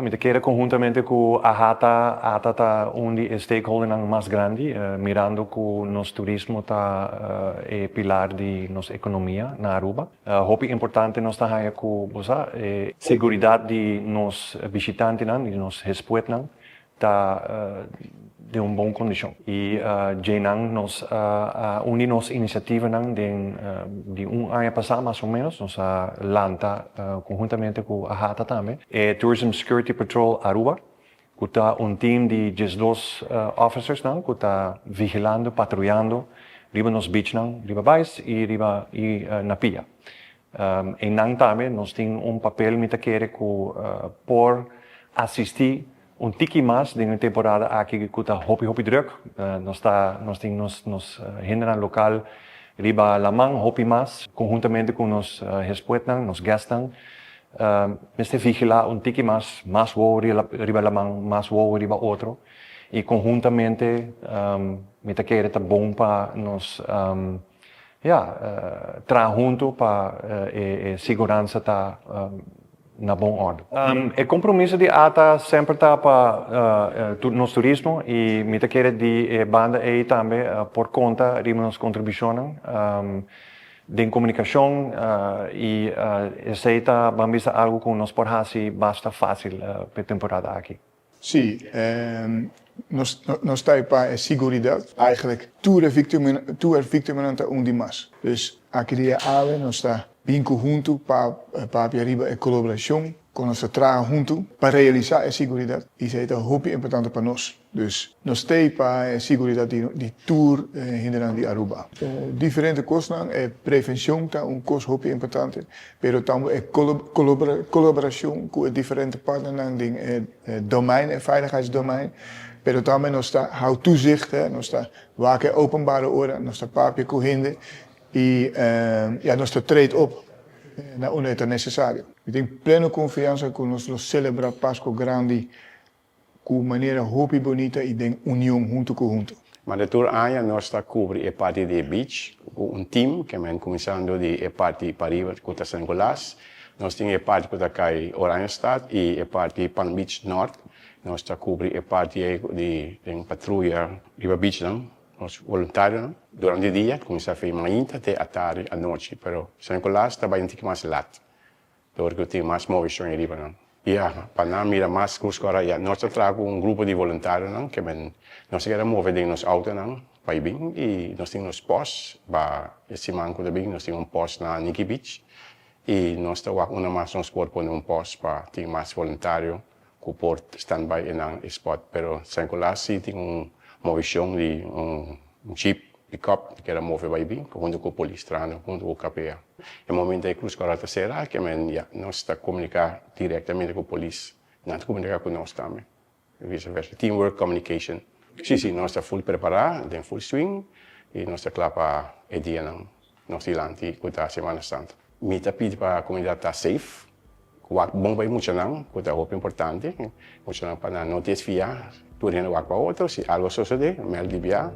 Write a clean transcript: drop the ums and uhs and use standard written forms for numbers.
Me queda conjuntamente com a AHATA tá stakeholder mais grande, mirando que nosso turismo é pilar de nossa economia na Aruba. É importante nós estar com seguridad de nos bishitante, de nos respeito, de uma boa condição. E nos une nos iniciativa de ano passado, mais ou menos, nós lanta conjuntamente com a AHATA também, Tourism Security Patrol Aruba, que está time de 12 officers, que está vigilando, patrulhando, riba nos beach, riba bais e riba na pia. E também nós temos papel muito querer por assistir tiki mais de temporada aqui que está hopi druk. Nós temos hindran local riba lamang hopi mais, conjuntamente com nos respeitam, nos gastam. Nós vigilar tiki mais wow riba lamang, mais wow riba outro. E conjuntamente, muito querer tá bom para nos trazer junto para segurança tá na boa ordem. O compromisso de AHATA sempre está para nosso turismo e me querer de banda aí também por conta de nossa contribuição de comunicação e aceita bambisa algo que nos pode fazer bastante fácil para a temporada aqui. Sim, nós temos para a siguridad, eigenlijk toe victimanante mais. Dus aqui nós está bem conjunto para riba a colaboração com nossa traha hunto para realizar a siguridad. Isso é muito importante para nós. Dus nós temos para a siguridad de tour hinderland de Aruba. Diferente coisas, a prevenção é coisa muito importante, mas também a colaboração com diferentes partners no domein, veiligheidsdomein. Pero também nós está hou toezicht, nós está waken openbare orde, nós está papier corrinde e nós está trade op na onde é necessário. Eu tenho plena confiança que nós celebrar Pasco Grandi com maneira muito bonita e de união junto com junto. Mas de tour aia nós está cobre a parte de beach, com team que é começando de a parte para riba que está sendo golas. Nós temos a parte que está cai Oranjestad e a parte Palm Beach North. Nós está cobre a parte de patrulha riba beach nós voluntários durante o dia, começa a fazer manhã até a tarde, à noite, pero sem colar trabalha um pouco mais late, porque tem mais movimento em riba para nós mira mais curso agora nós trazemos grupo de voluntários que nós queremos mover de nos autos para bem e nós temos postos para siman também nós temos posto na Nikki Beach e nós temos mais transporte para posto para ter mais voluntário que pode stand-by em spot, pero sem colar sim tem movimento de jeep pick-up que era mover para bem junto com o Polis, junto com o KPA. No momento que cruz agora terceira que nós está comunicar diretamente com o Polis, não comunicar com nós também, vice-versa, teamwork, communication. Sim, nós está full preparado, tem full swing e nós está claro para o dia nós dilante com a Semana Santa. Me está pedindo para a comunidade estar safe, bom para muito não, que é muito importante, muito não para não desviar, tudo indo para outro, se algo suceder, melhor desviar.